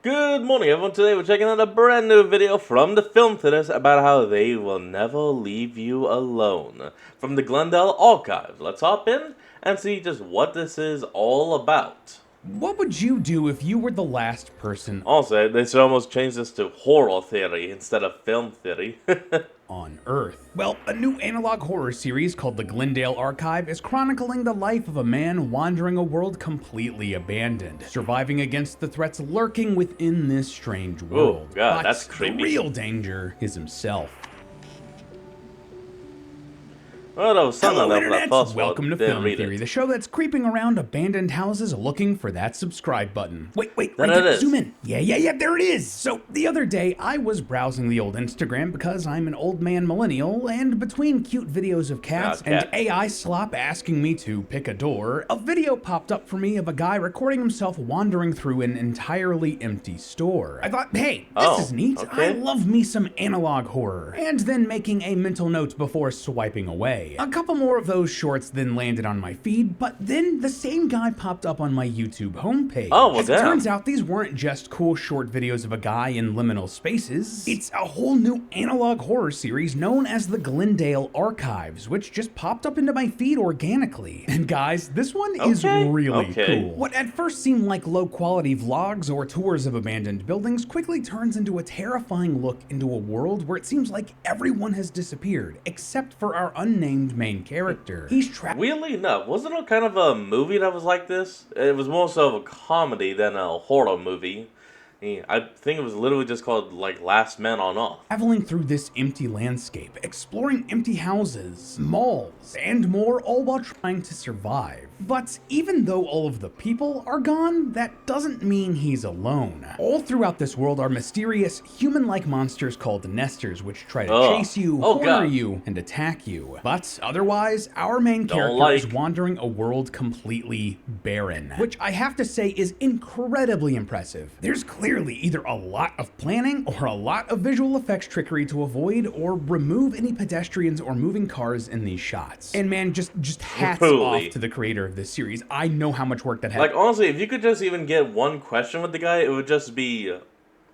Good morning, everyone. Today we're checking out a brand new video from the film theaters about how they will never leave you alone. From the Glendale archives, let's hop in and see just what this is all about. What would you do if you were the last person Also, they should almost change this to horror theory instead of film theory. on Earth? Well, a new analog horror series called the Glendale Archive is chronicling the life of a man wandering a world completely abandoned, surviving against the threats lurking within this strange world. Oh god, but that's creepy. The real danger is himself. Well, that was something Hello, that I Internet! thought Welcome to didn't Film read Theory, it. the show that's creeping around abandoned houses looking for that subscribe button. Wait, There right it there, is. zoom in. Yeah, there it is. So, the other day, I was browsing the old Instagram because I'm an old man millennial, and between cute videos of cats and AI slop asking me to pick a door, a video popped up for me of a guy recording himself wandering through an entirely empty store. I thought, hey, this is neat. okay. I love me some analog horror. And then making a mental note before swiping away. A couple more of those shorts then landed on my feed, but then the same guy popped up on my YouTube homepage. Oh, well, As it damn. turns out, these weren't just cool short videos of a guy in liminal spaces. It's a whole new analog horror series known as the Glendale Archives, which just popped up into my feed organically. And guys, this one is really cool. What at first seemed like low-quality vlogs or tours of abandoned buildings quickly turns into a terrifying look into a world where it seems like everyone has disappeared, except for our unnamed main character. He's trapped. Weirdly enough, wasn't it kind of a movie that was like this? It was more so of a comedy than a horror movie. I think it was literally just called, like, Last Man on Earth. Traveling through this empty landscape, exploring empty houses, malls, and more, all while trying to survive. But even though all of the people are gone, that doesn't mean he's alone. All throughout this world are mysterious, human-like monsters called nesters, which try to chase you, corner you, and attack you. But otherwise, our main character is wandering a world completely barren, which I have to say is incredibly impressive. There's clearly either a lot of planning or a lot of visual effects trickery to avoid or remove any pedestrians or moving cars in these shots. And man, just hats off to the creator of this series. I know how much work that had. Like, honestly, if you could just even get one question with the guy, it would just be,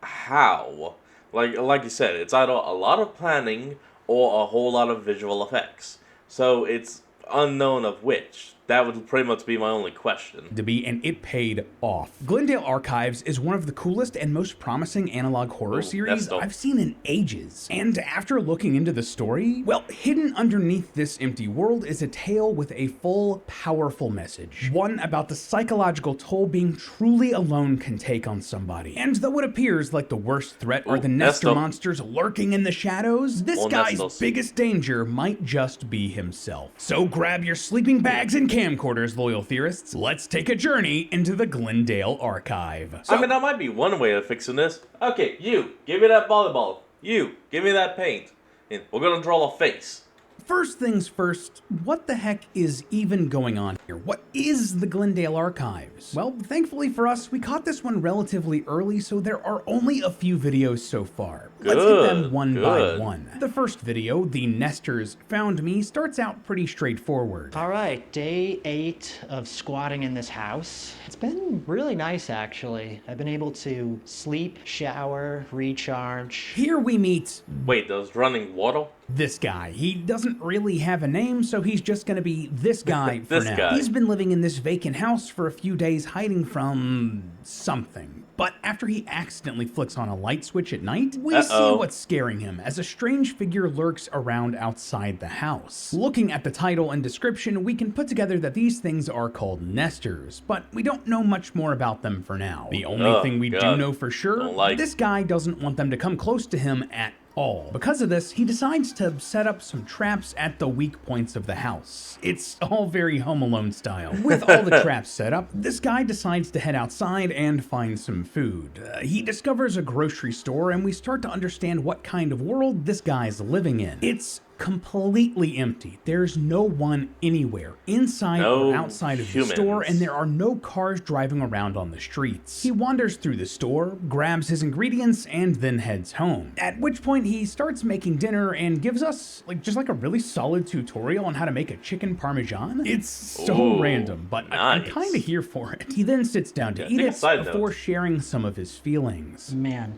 how? Like you said, it's either a lot of planning or a whole lot of visual effects. So it's unknown of which. That would pretty much be my only question. To be, and it paid off. Glendale Archives is one of the coolest and most promising analog horror series I've seen in ages. And after looking into the story, well, hidden underneath this empty world is a tale with a full, powerful message. One about the psychological toll being truly alone can take on somebody. And though it appears like the worst threat are the Nestor monsters lurking in the shadows, this guy's biggest danger might just be himself. So grab your sleeping bags and camcorders, loyal theorists. Let's take a journey into the Glendale Archive. I mean, that might be one way of fixing this. Okay, you, give me that volleyball. You, give me that paint. And we're gonna draw a face. First things first, what the heck is even going on here? What is the Glendale Archives? Well, thankfully for us, we caught this one relatively early, so there are only a few videos so far. Let's get them one by one. The first video, The Nesters Found Me, starts out pretty straightforward. All right, day 8 of squatting in this house. It's been really nice, actually. I've been able to sleep, shower, recharge. Here we meet... Wait, there's running water? This guy. He doesn't really have a name, so he's just gonna be this guy for this now. Guy. He's been living in this vacant house for a few days hiding from something. But after he accidentally flicks on a light switch at night, we see what's scaring him as a strange figure lurks around outside the house. Looking at the title and description, we can put together that these things are called nesters, but we don't know much more about them for now. The only thing we do know for sure, this guy doesn't want them to come close to him at all. Because of this, he decides to set up some traps at the weak points of the house. It's all very Home Alone style. With all the traps set up, this guy decides to head outside and find some food. He discovers a grocery store and we start to understand what kind of world this guy's living in. It's completely empty. There's no one anywhere, inside No or outside of the humans. store, and there are no cars driving around on the streets. He wanders through the store, grabs his ingredients, and then heads home. At which point he starts making dinner and gives us just a really solid tutorial on how to make a chicken parmesan. It's so Ooh, random, but I'm nice. kind of here for it. He then sits down to eat take a it side before note. sharing some of his feelings. Man,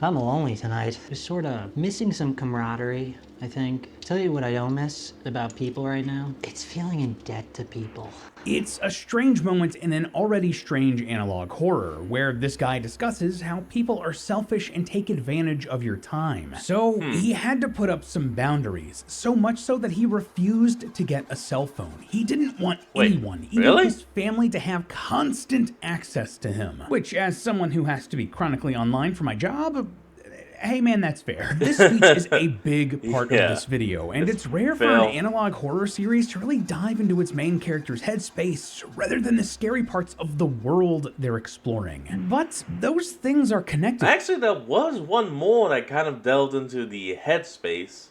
I'm lonely tonight. Just sort of missing some camaraderie, I think. Tell you what I don't miss about people right now? It's feeling in debt to people. It's a strange moment in an already strange analog horror, where this guy discusses how people are selfish and take advantage of your time. So he had to put up some boundaries, so much so that he refused to get a cell phone. He didn't want anyone, even really? his family, to have constant access to him. Which, as someone who has to be chronically online for my job, hey man, that's fair. This speech is a big part of this video, and it's rare for an analog horror series to really dive into its main character's headspace rather than the scary parts of the world they're exploring. But those things are connected. Actually, there was one more that kind of delved into the headspace.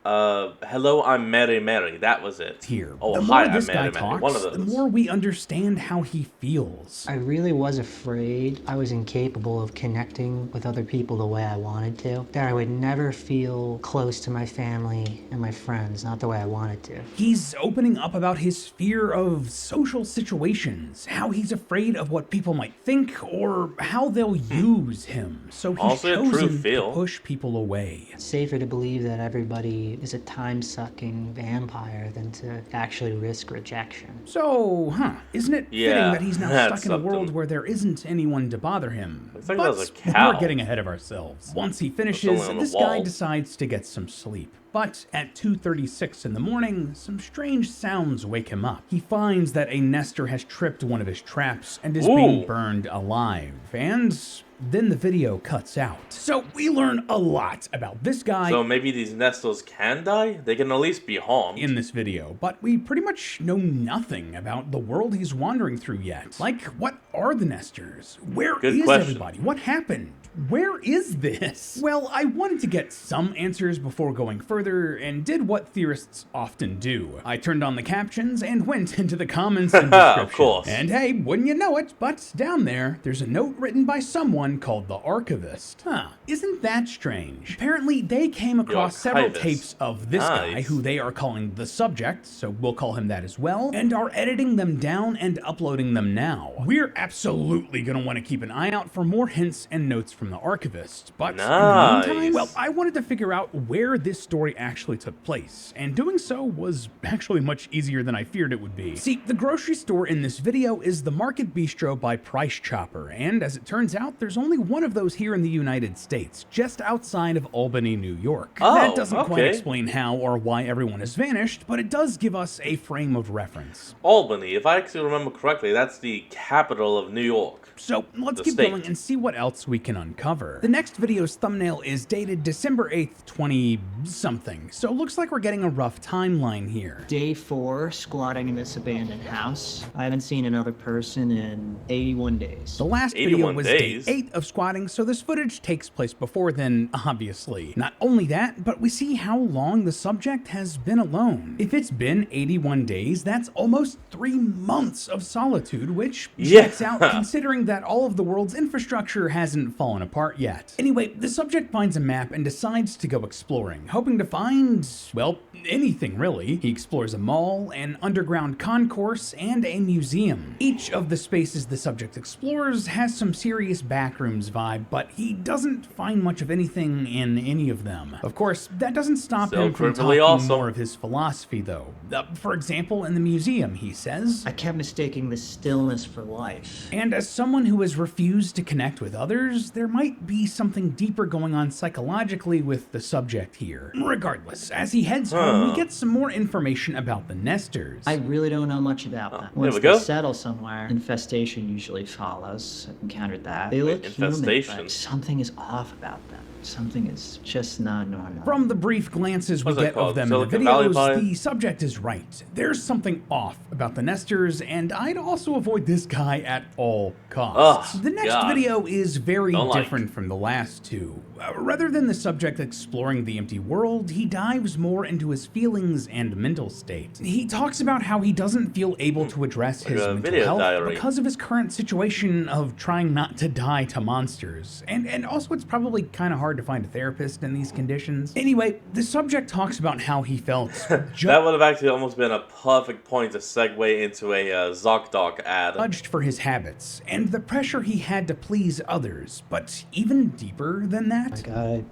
Hello, I'm Mary Mary. That was it. Here. Oh, The hi, more this I'm guy Mary Mary. One of talks, those. the more we understand how he feels. I really was afraid I was incapable of connecting with other people the way I wanted to. That I would never feel close to my family and my friends, not the way I wanted to. He's opening up about his fear of social situations, how he's afraid of what people might think, or how they'll use him. So he's Also a true chosen to feel. push people away. It's safer to believe that everybody is a time-sucking vampire than to actually risk rejection. So, isn't it fitting Yeah, that he's now that's stuck in a world something. where there isn't anyone to bother him? Looks like But there's a cow. we're getting ahead of ourselves. Once he only finishes, on the this guy wall. decides to get some sleep. But at 2:36 in the morning, some strange sounds wake him up. He finds that a nester has tripped one of his traps and is being Ooh. burned alive. And then the video cuts out. So we learn a lot about this guy So maybe these nestles can die? They can at least be harmed. in this video, but we pretty much know nothing about the world he's wandering through yet. Like, what are the nesters? Where Good is question. everybody? What happened? Where is this? Well, I wanted to get some answers before going further, and did what theorists often do. I turned on the captions and went into the comments and descriptions. Of course. And hey, wouldn't you know it, but down there's a note written by someone called the Archivist. Isn't that strange? Apparently, they came across several Archivist. tapes of this guy, Nice. who they are calling the subject, so we'll call him that as well, and are editing them down and uploading them now. We're absolutely gonna want to keep an eye out for more hints and notes from the Archivist, but Nice. in the meantime, well, I wanted to figure out where this story actually took place, and doing so was actually much easier than I feared it would be. See, the grocery store in this video is the Market Bistro by Price Chopper, and as it turns out, there's only one of those here in the United States, just outside of Albany, New York. Oh, That doesn't quite okay. explain how or why everyone has vanished, but it does give us a frame of reference. Albany, if I actually remember correctly, that's the capital of New York. So let's The keep state. going and see what else we can uncover. The next video's thumbnail is dated December 8th, 20-something, so looks like we're getting a rough timeline here. Day 4, squatting in this abandoned house. I haven't seen another person in 81 days. The last video 81 was days. day 8 of squatting, so this footage takes place before then, obviously. Not only that, but we see how long the subject has been alone. If it's been 81 days, that's almost 3 months of solitude, which Yeah. checks out considering that all of the world's infrastructure hasn't fallen apart yet. Anyway, the subject finds a map and decides to go exploring, hoping to find, well, anything really. He explores a mall, an underground concourse, and a museum. Each of the spaces the subject explores has some serious backrooms vibe, but he doesn't find much of anything in any of them. Of course, that doesn't stop Still him from criminally talking awesome. more of his philosophy, though. For example, in the museum, he says, I kept mistaking the stillness for life. and as someone who has refused to connect with others, there might be something deeper going on psychologically with the subject here. Regardless, as he heads home, we get some more information about the nesters. I really don't know much about them. there Once we they go. settle somewhere, infestation usually follows. I've encountered that. They look human, infestation? but something is off about them. Something is just not normal. From the brief glances we What's that get of called? them Silicon in the Valley videos, Pie? the subject is right. There's something off about the nesters, and I'd also avoid this guy at all costs. Ugh, The next God. video is very Don't like. different from the last two. Rather than the subject exploring the empty world, he dives more into his feelings and mental state. He talks about how he doesn't feel able to address Like his a mental video health diary. because of his current situation of trying not to die to monsters. And also it's probably kind of hard to find a therapist in these conditions. Anyway, the subject talks about how he felt That would have actually almost been a perfect point to segue into a ZocDoc ad. judged for his habits and the pressure he had to please others. But even deeper than I that, gotta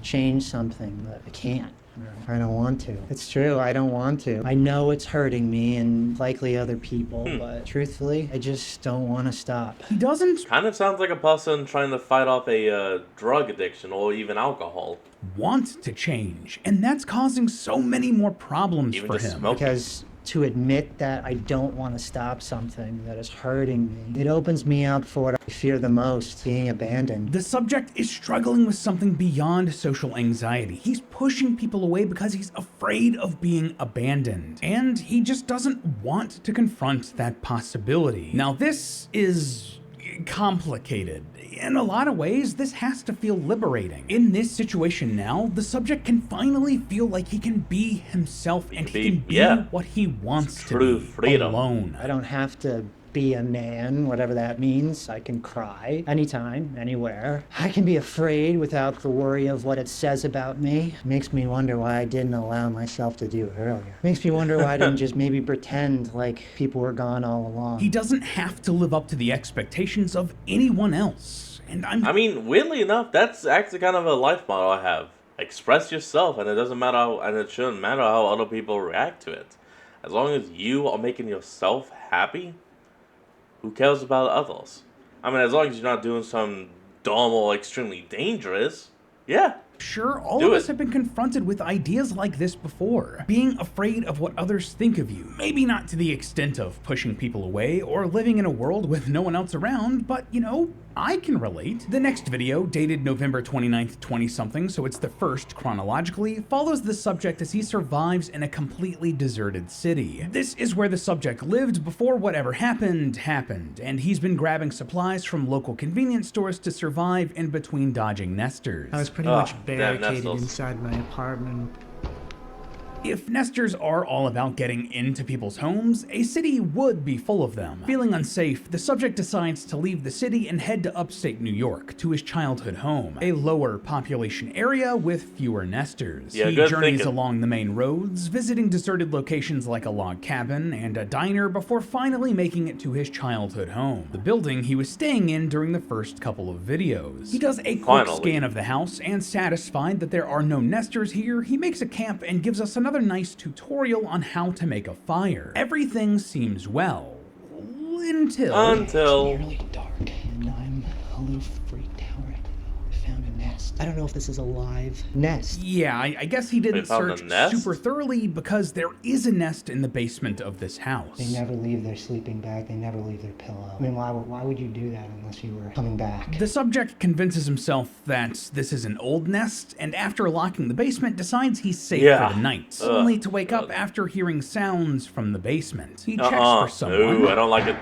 change something, but I can't. Or I don't want to. It's true, I don't want to. I know it's hurting me and likely other people, but truthfully, I just don't want to stop. he doesn't Kind of sounds like a person trying to fight off a drug addiction or even alcohol. want to change, and that's causing so many more problems Even for just him. smoking. Because to admit that I don't want to stop something that is hurting me, it opens me up for what I fear the most, being abandoned. The subject is struggling with something beyond social anxiety. He's pushing people away because he's afraid of being abandoned, and he just doesn't want to confront that possibility. Now, this is complicated. In a lot of ways, this has to feel liberating. In this situation now, the subject can finally feel like he can be himself and he can be yeah. what he wants to True be, freedom. alone. I don't have to be a man, whatever that means. I can cry anytime, anywhere. I can be afraid without the worry of what it says about me. Makes me wonder why I didn't allow myself to do it earlier. Makes me wonder why I didn't just maybe pretend like people were gone all along. He doesn't have to live up to the expectations of anyone else. And I mean, weirdly enough, that's actually kind of a life motto I have. Express yourself, and it doesn't matter how, and it shouldn't matter how other people react to it. As long as you are making yourself happy, who cares about others? I mean, as long as you're not doing something dumb or extremely dangerous, yeah. Sure, all Do of it. us have been confronted with ideas like this before. Being afraid of what others think of you. Maybe not to the extent of pushing people away or living in a world with no one else around, but you know, I can relate. The next video, dated November 29th, 20-something, so it's the first chronologically, follows the subject as he survives in a completely deserted city. This is where the subject lived before whatever happened, and he's been grabbing supplies from local convenience stores to survive in between dodging nesters. I was pretty Ah, much damn barricaded Nestles. inside my apartment. If nesters are all about getting into people's homes, a city would be full of them. Feeling unsafe, the subject decides to leave the city and head to upstate New York to his childhood home, a lower population area with fewer nesters. Yeah, he good journeys thinking. along the main roads, visiting deserted locations like a log cabin and a diner before finally making it to his childhood home, the building he was staying in during the first couple of videos. He does a quick Finally. scan of the house, and satisfied that there are no nesters here, he makes a camp and gives us another nice tutorial on how to make a fire. Everything seems well. Until... It's nearly dark, and I'm a little freaked out right now. I found a nest. I don't know if this is a live nest. Yeah, I guess he didn't They found a search nest? super thoroughly because there is a nest in the basement of this house. They never leave their sleeping bag. They never leave their pillow. I mean, why would you do that unless you were coming back? The subject convinces himself that this is an old nest, and after locking the basement, decides he's safe Yeah. for the night, Ugh. only to wake up after hearing sounds from the basement. He checks for someone. No, I don't like it.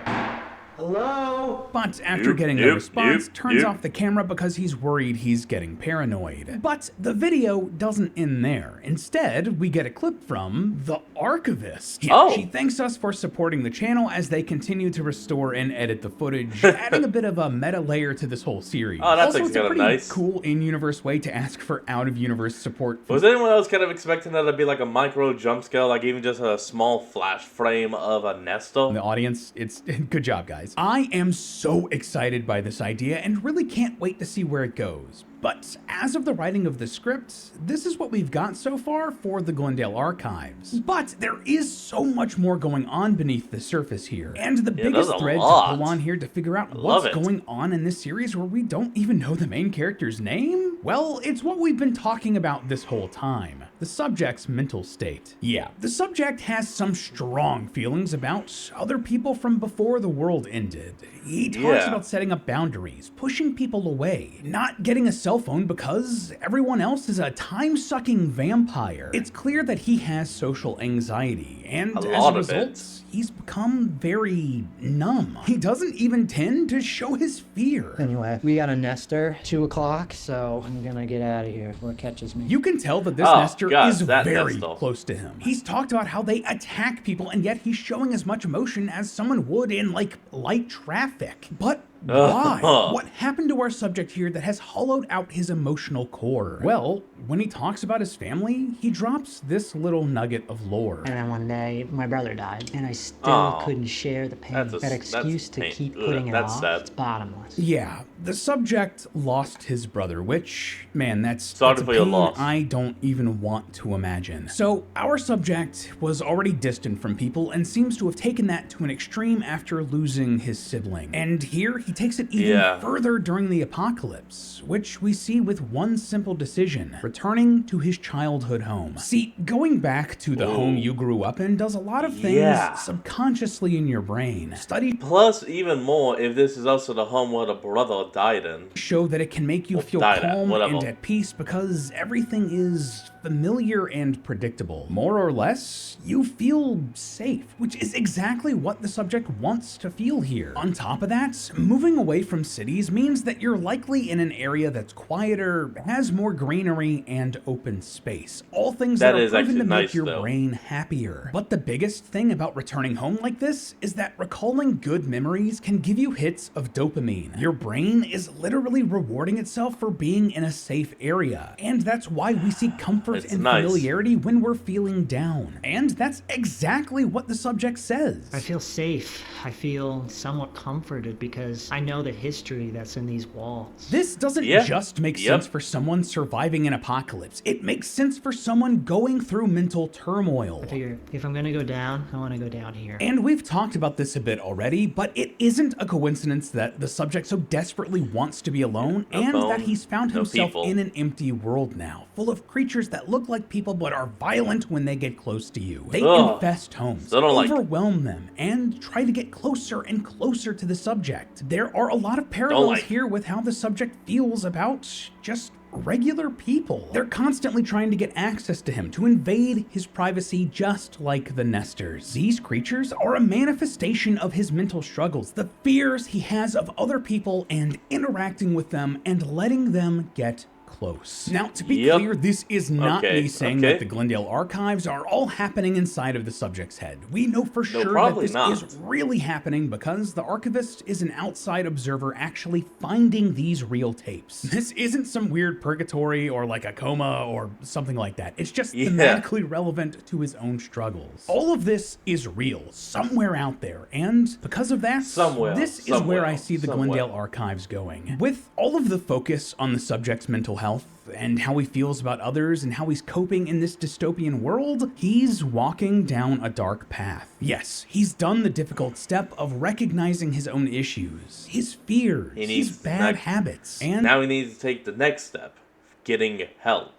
Hello? But after Nope, getting nope, a response, nope, turns nope. off the camera because he's worried he's getting paranoid. But the video doesn't end there. Instead, we get a clip from the archivist. Yeah, Oh. She thanks us for supporting the channel as they continue to restore and edit the footage, adding a bit of a meta layer to this whole series. Oh, that's also, it's a kinda pretty nice. cool in-universe way to ask for out-of-universe support. Was anyone else kind of expecting that to be like a micro jump scale, like even just a small flash frame of a Nesta? The audience, it's good job, guys. I am so excited by this idea and really can't wait to see where it goes. But as of the writing of the script, this is what we've got so far for the Glendale archives. But there is so much more going on beneath the surface here. And the there's biggest a thread to lot. pull on here to figure out love what's it. going on in this series where we don't even know the main character's name? Well, it's what we've been talking about this whole time. The subject's mental state. Yeah, the subject has some strong feelings about other people from before the world ended. He talks Yeah. about setting up boundaries, pushing people away, not getting associated cell phone because everyone else is a time-sucking vampire. It's clear that he has social anxiety, and A as lot a of it. result, he's become very numb. He doesn't even tend to show his fear. Anyway, we got a nester, 2 o'clock, so I'm gonna get out of here before it catches me. You can tell that this Oh, Nestor God, is that very Nestor. close to him. He's talked about how they attack people, and yet he's showing as much emotion as someone would in, like, light traffic. But why? What happened to our subject here that has hollowed out his emotional core? Well, when he talks about his family, he drops this little nugget of lore. And then one day, my brother died, and I still Aw. couldn't share the pain. That's That excuse to pain. keep Ugh, putting it that's off, sad. it's bottomless. Yeah, the subject lost his brother, which, man, that's Sorry a for your pain loss. I don't even want to imagine. So, our subject was already distant from people and seems to have taken that to an extreme after losing his sibling. And here, he takes it even further during the apocalypse, which we see with one simple decision: returning to his childhood home. See, going back to the home you grew up in does a lot of things subconsciously in your brain. Studies Plus, even more, if this is also the home where the brother died in. show that it can make you feel died at, calm whatever. and at peace because everything is familiar and predictable. More or less, you feel safe, which is exactly what the subject wants to feel here. On top of that, moving away from cities means that you're likely in an area that's quieter, has more greenery, and open space. All things that That are is proven actually to make nice, your though. brain happier. But the biggest thing about returning home like this is that recalling good memories can give you hits of dopamine. Your brain is literally rewarding itself for being in a safe area, and that's why we seek comfort It's and nice. familiarity when we're feeling down. And that's exactly what the subject says. I feel safe. I feel somewhat comforted because I know the history that's in these walls. This doesn't Yeah. just make Yep. sense for someone surviving an apocalypse. It makes sense for someone going through mental turmoil. I figure if I'm gonna go down, I wanna go down here. And we've talked about this a bit already, but it isn't a coincidence that the subject so desperately wants to be alone No and phone, that he's found no himself people. in an empty world now, full of creatures that look like people but are violent when they get close to you. They Ugh. infest homes, Still don't like it. overwhelm them, and try to get closer and closer to the subject. There are a lot of parallels like it. here with how the subject feels about just regular people. They're constantly trying to get access to him, to invade his privacy just like the Nesters. These creatures are a manifestation of his mental struggles, the fears he has of other people and interacting with them and letting them get close. Now, to be Yep. clear, this is not Okay, me saying okay. that the Glendale archives are all happening inside of the subject's head. We know for sure that probably this not. is really happening because the archivist is an outside observer actually finding these real tapes. This isn't some weird purgatory or like a coma or something like that. It's just Yeah. thematically relevant to his own struggles. All of this is real, somewhere out there, and because of that, Somewhere, this is where I somewhere, see the somewhere. Glendale archives going. With all of the focus on the subject's mental health and how he feels about others and how he's coping in this dystopian world, he's walking down a dark path. Yes, he's done the difficult step of recognizing his own issues, his fears, He his needs bad next- habits, and Now he needs to take the next step, getting help.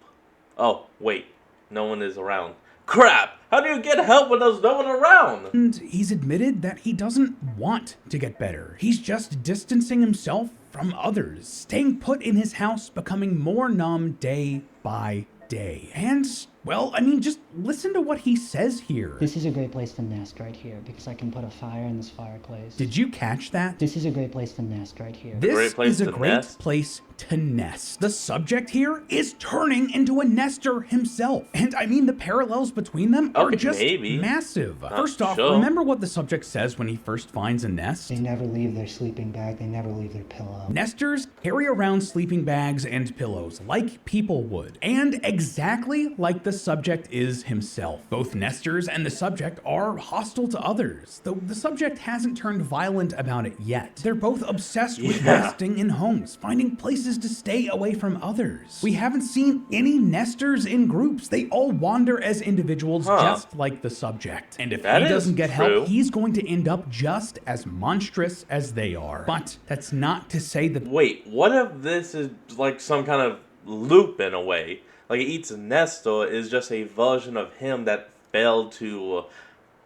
Oh, wait, no one is around. Crap! How do you get help when there's no one around? And he's admitted that he doesn't want to get better. He's just distancing himself from others, staying put in his house, becoming more numb day by day. And, well, I mean, just listen to what he says here. This is a great place to nest right here because I can put a fire in this fireplace. Did you catch that? This is a great place to nest right here. This Great place is a to great nest? place to nest. The subject here is turning into a nester himself. And I mean, the parallels between them are Okay, just maybe. massive. First off, sure. remember what the subject says when he first finds a nest? They never leave their sleeping bag. They never leave their pillow. Nesters carry around sleeping bags and pillows like people would, and exactly like the subject is himself. Both nesters and the subject are hostile to others, though the subject hasn't turned violent about it yet. They're both obsessed with Yeah. nesting in homes, finding places to stay away from others. We haven't seen any nesters in groups. They all wander as individuals just like the subject. And if That he is doesn't get true. help, he's going to end up just as monstrous as they are. But that's not to say that Wait, what if this is like some kind of loop in a way? Like each Nestor is just a version of him that failed to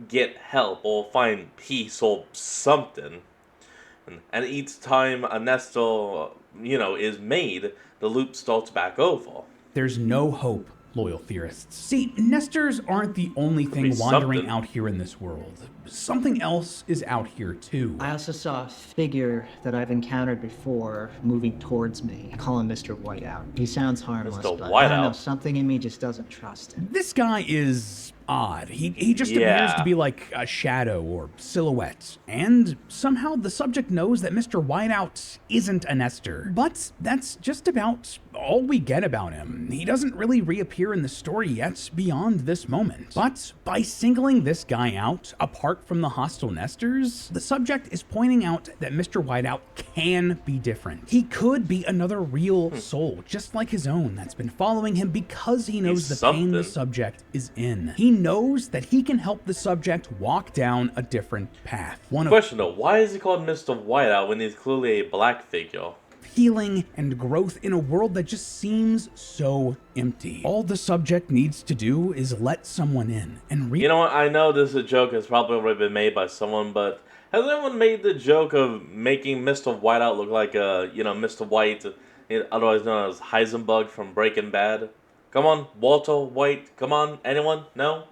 get help or find peace or something. And each time a Nestor is made, the loop starts back over. There's no hope, loyal theorists. See, nesters aren't the only thing be wandering something. out here in this world. Something else is out here too. I also saw a figure that I've encountered before moving towards me. I call him Mr. Whiteout. He sounds harmless, Mr. but I don't know, Whiteout? something in me just doesn't trust him. This guy is odd. He just appears to be like a shadow or silhouette. And somehow the subject knows that Mr. Whiteout isn't a nester. But that's just about all we get about him. He doesn't really reappear in the story yet beyond this moment. But by singling this guy out, apart from the hostile nesters, the subject is pointing out that Mr. Whiteout can be different. He could be another real soul, just like his own, that's been following him because he knows He's the pain the something. subject is in. He knows that he can help the subject walk down a different path. One of Question though, why is he called Mr. Whiteout when he's clearly a black figure? healing and growth in a world that just seems so empty. All the subject needs to do is let someone in and You know what, I know this is a joke that's probably already been made by someone, but has anyone made the joke of making Mr. Whiteout look like Mr. White, otherwise known as Heisenberg from Breaking Bad? Come on, Walter White, come on, anyone? No?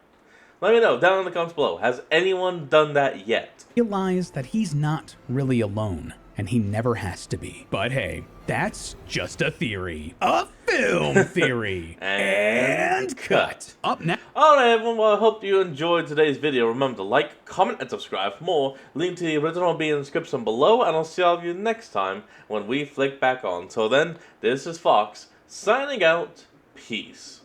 Let me know down in the comments below. Has anyone done that yet? realize that he's not really alone, and he never has to be. But hey, that's just a theory. A film theory. And cut. Up next. Alright everyone, well I hope you enjoyed today's video. Remember to like, comment, and subscribe for more. Link to the original will be in the description below, and I'll see all of you next time when we flick back on. Till then, this is Fox, signing out. Peace.